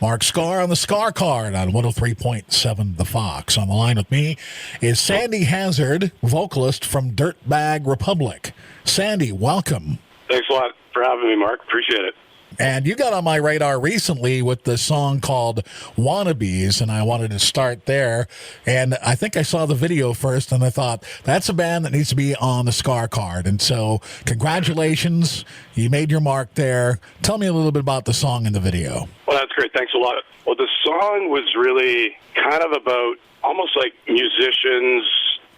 Mark Skaar on the Skaar Kaard on 103.7 The Fox. On the line with me is Sandy Hazard, vocalist from Dirtbag Republic. Sandy, welcome. Thanks a lot for having me, Mark. Appreciate it. And you got on my radar recently with the song called Wannabes, and I wanted to start there. And I think I saw the video first, and I thought, that's a band that needs to be on the Skaar Kaard. And so, congratulations. You made your mark there. Tell me a little bit about the song and the video. Well, that's great. Thanks a lot. Well, the song was really kind of about almost like musicians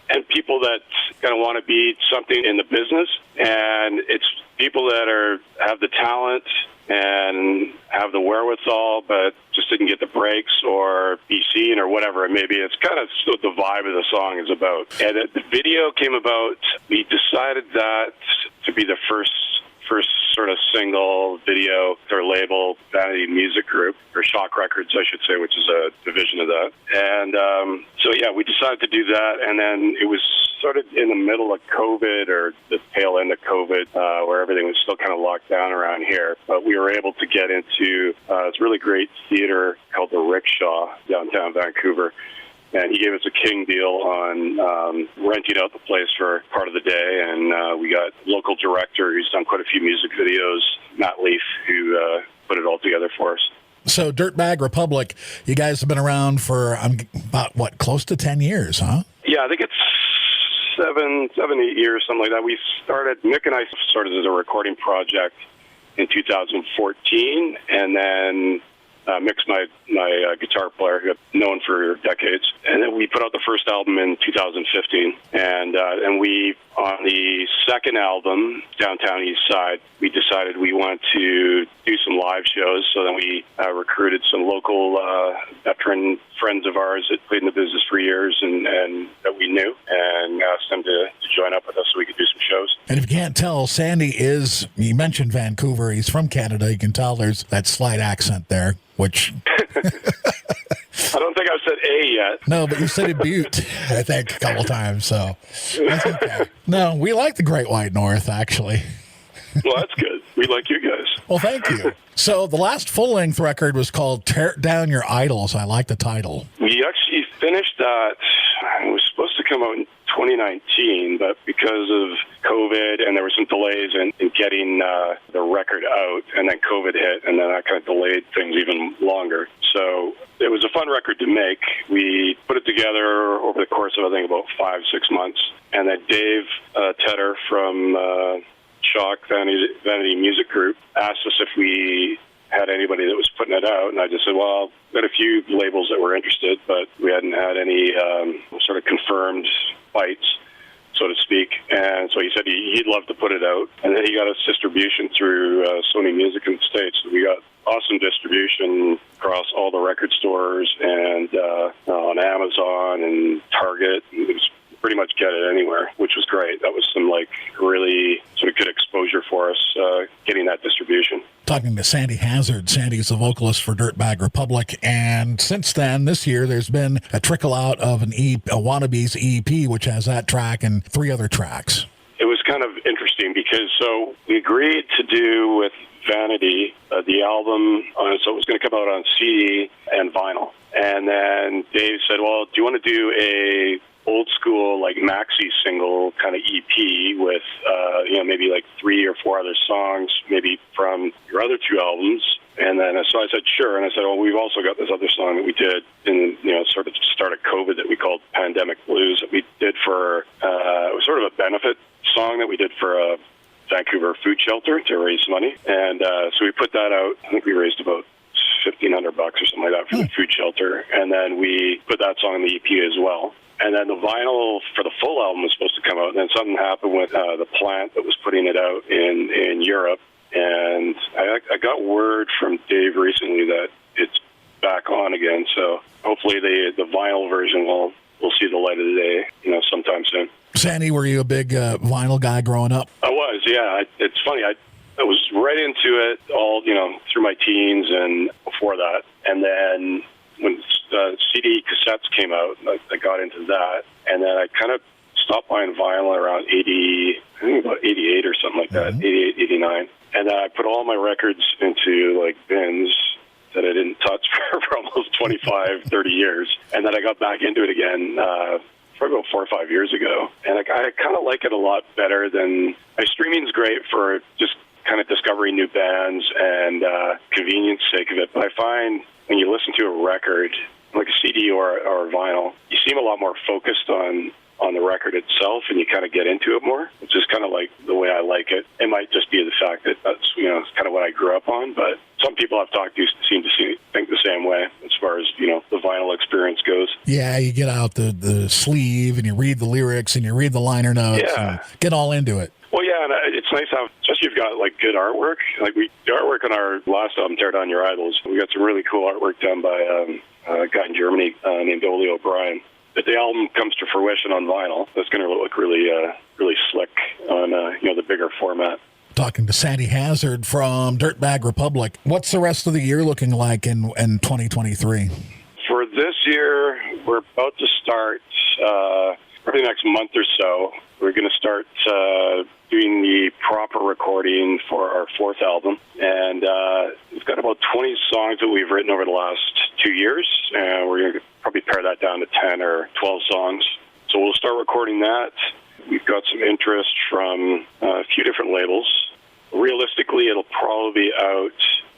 and people that kind of want to be something in the business. And it's people that have the talent and have the wherewithal, but just didn't get the breaks or be seen or whatever it may be. It's kind of what the vibe of the song is about. And the video came about, we decided that to be the first sort of single video for label, Vanity Music Group, or Shock Records, I should say, which is a division of that. And so, yeah, we decided to do that, and then it was sort of in the middle of COVID, or the tail end of COVID, where everything was still kind of locked down around here. But we were able to get into this really great theater called the Rickshaw downtown Vancouver. And he gave us a king deal on renting out the place for part of the day. And we got local director who's done quite a few music videos, Matt Leaf, who put it all together for us. So Dirtbag Republic, you guys have been around for about, close to 10 years, huh? Yeah, I think it's 7, 8 years, something like that. We started, Nick and I started as a recording project in 2014, and then Mick's my guitar player, who I've known for decades. And then we put out the first album in 2015. And we, on the second album, Downtown East Side, we decided we wanted to do some live shows. So then we recruited some local veteran friends of ours that played in the business for years and that we knew, and asked them to join up with us so we could do some shows. And if you can't tell, Sandy you mentioned Vancouver. He's from Canada. You can tell there's that slight accent there, which... I don't think I've said A yet. No, but you said it butte, I think, a couple times, so that's okay. No, we like the Great White North, actually. Well, that's good. We like you guys. Well, thank you. So the last full-length record was called Tear Down Your Idols. I like the title. We actually finished that. It was supposed to come out in 2019, but because of COVID and there were some delays in getting the record out, and then COVID hit, and then that kind of delayed things even longer. So it was a fun record to make. We put it together over the course of, I think, about 5-6 months. And then Dave Tedder from Shock Vanity Music Group asked us if we had anybody that was putting it out, and I just said, well, we had a few labels that were interested, but we hadn't had any sort of confirmed bites, so to speak. And so he said he'd love to put it out, and then he got us distribution through Sony Music in the States. So we got awesome distribution across all the record stores and on Amazon and Target. It was pretty much get it anywhere, which was great. That was some really sort of good exposure for us, getting that distribution. Talking to Sandy Hazard. Sandy's the vocalist for Dirtbag Republic, and since then, this year, there's been a trickle out of a Wannabes EP, which has that track and 3 other tracks. It was kind of interesting because we agreed to do with Vanity the album, so it was going to come out on CD and vinyl. And then Dave said, well, do you want to do a old school maxi single kind of EP with maybe 3 or 4 other songs, maybe from your other 2 albums? And then so I said sure, and I said, well, we've also got this other song that we did in sort of the start of COVID that we called Pandemic Blues, that we did for it was sort of a benefit song that we did for a Vancouver food shelter to raise money. And so we put that out. I think we raised about $1,500 or something like that for the food shelter, and then we put that song in the EP as well. And then the vinyl for the full album was supposed to come out, and then something happened with the plant that was putting it out in Europe. And I got word from Dave recently that it's back on again. So hopefully the vinyl version will see the light of the day, sometime soon. Sandy, were you a big vinyl guy growing up? I was, yeah. It's funny. I was right into it all, through my teens and before that. And then when CD cassettes came out, I got into that, and then I kind of stopped buying vinyl around 88 or something like that, 88, 89. And then I put all my records into bins that I didn't touch for almost 25, 30 years. And then I got back into it again probably about 4 or 5 years ago. And I kind of like it a lot better than... streaming's great for just kind of discovering new bands and convenience sake of it. But I find when you listen to a record, like a CD or vinyl, you seem a lot more focused on the record itself, and you kind of get into it more, which is kind of like the way I like it. It might just be the fact that that's, it's kind of what I grew up on, but some people I've talked to seem to think the same way as far as, the vinyl experience goes. Yeah, you get out the sleeve, and you read the lyrics, and you read the liner notes, and get all into it. Well, yeah, and it's nice how, especially if you've got, good artwork. The artwork on our last album, Tear Down Your Idols, we got some really cool artwork done by a guy in Germany named Oli O'Brien. If the album comes to fruition on vinyl, it's going to look really, really slick on, the bigger format. Talking to Sandy Hazard from Dirtbag Republic. What's the rest of the year looking like in 2023? For this year, we're about to start, probably next month or so, we're going to start doing the proper recording for our fourth album. And we've got about 20 songs that we've written over the last 2 years, and we're going to probably pare that down to 10 or 12 songs. So we'll start recording that. We've got some interest from a few different labels. Realistically, it'll probably be out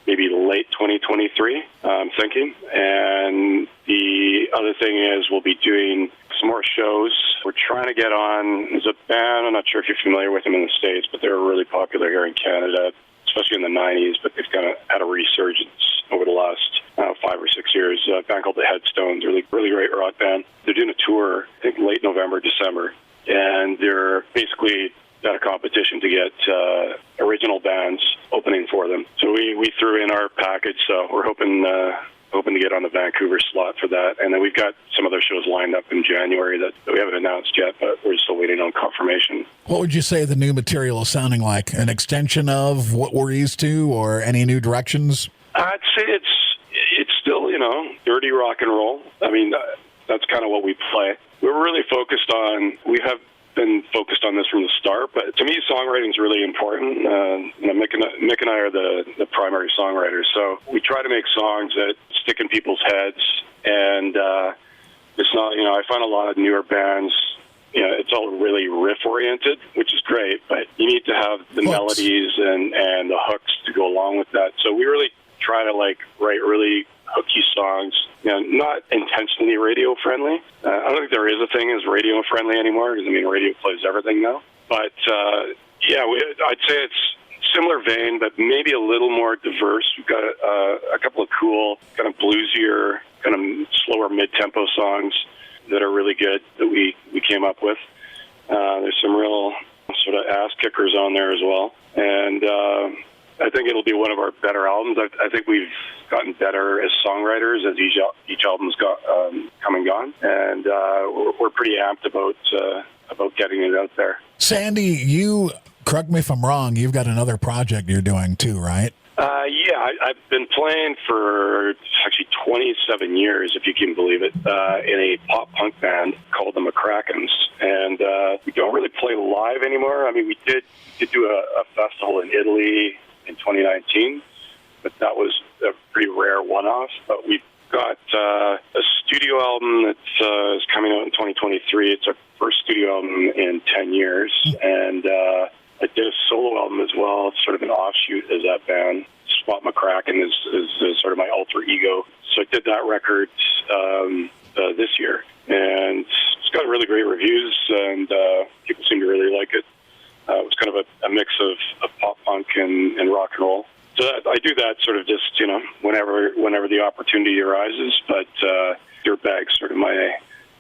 maybe late 2023, I'm thinking. And the other thing is we'll be doing some more shows. We're trying to get on, there's a band, I'm not sure if you're familiar with them in the States, but they were really popular here in Canada, especially in the 90s, but they've kind of had a resurgence over the last 5 or 6 years. A band called the Headstones, really, really great rock band. They're doing a tour, I think late November, December, and they're basically at a competition to get original bands opening for them. So we threw in our package, so we're hoping to get on the Vancouver slot for that. And then we've got some other shows lined up in January that we haven't announced yet, but we're still waiting on confirmation. What would you say the new material is sounding like? An extension of what we're used to, or any new directions? I'd say it's still, dirty rock and roll. I mean, that's kind of what we play. We're really focused on, we have been focused on this from the start, but to me, songwriting is really important. Mick and I are the primary songwriters, so we try to make songs that stick in people's heads, and it's not, I find a lot of newer bands, it's all really riff-oriented, which is great, but you need to have the melodies and the hooks to go along with that. So we really try to write really hooky songs, not intentionally radio friendly. I don't think there is a thing as radio friendly anymore, because radio plays everything now. But I'd say it's similar vein, but maybe a little more diverse. We've got a couple of cool, kind of bluesier, kind of slower mid-tempo songs that are really good that we came up with. There's some real sort of ass kickers on there as well, and I think it'll be one of our better albums. I think we've gotten better as songwriters as each album's come and gone, and we're pretty amped about getting it out there. Sandy, you, correct me if I'm wrong, you've got another project you're doing too, right? I've been playing for actually 27 years, if you can believe it, in a pop-punk band called the McCrackens. And we don't really play live anymore. We did do a festival in Italy in 2019, but that was a pretty rare one-off. But we've got a studio album that is coming out in 2023. It's our first studio album in 10 years. And I did a solo album as well. It's sort of an offshoot as that band. Spot McCracken is sort of my alter ego. So I did that record this year. And it's got really great reviews, and people seem to really like it. It was kind of a mix of pop-punk and rock and roll. So I do that sort of just, whenever the opportunity arises. But Dirtbag's sort of my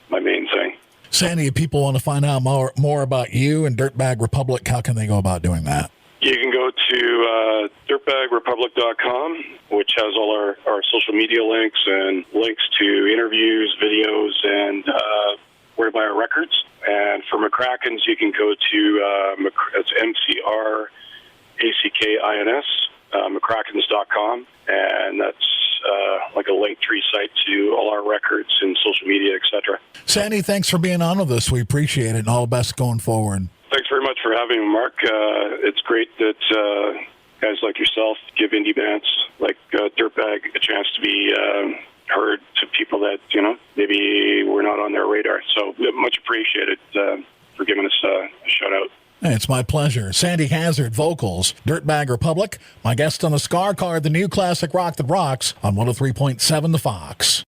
main thing. Sandy, if people want to find out more about you and Dirtbag Republic, how can they go about doing that? You can go to dirtbagrepublic.com, which has all our social media links and links to interviews, videos, and where to buy our records. And for McCrackens, you can go to it's McCrackins, McCrackens.com, and that's like a link tree site to all our records and social media, etc. Sandy, thanks for being on with us. We appreciate it, and all the best going forward. Thanks very much for having me, Mark. It's great that guys like yourself give indie bands like Dirtbag a chance to be heard to people that, maybe we're not on their radar. So much appreciated for giving us a shout out. Hey, it's my pleasure. Sandy Hazard, vocals, Dirtbag Republic, my guest on the Skaar Kaard, the new classic rock that rocks on 103.7 The Fox.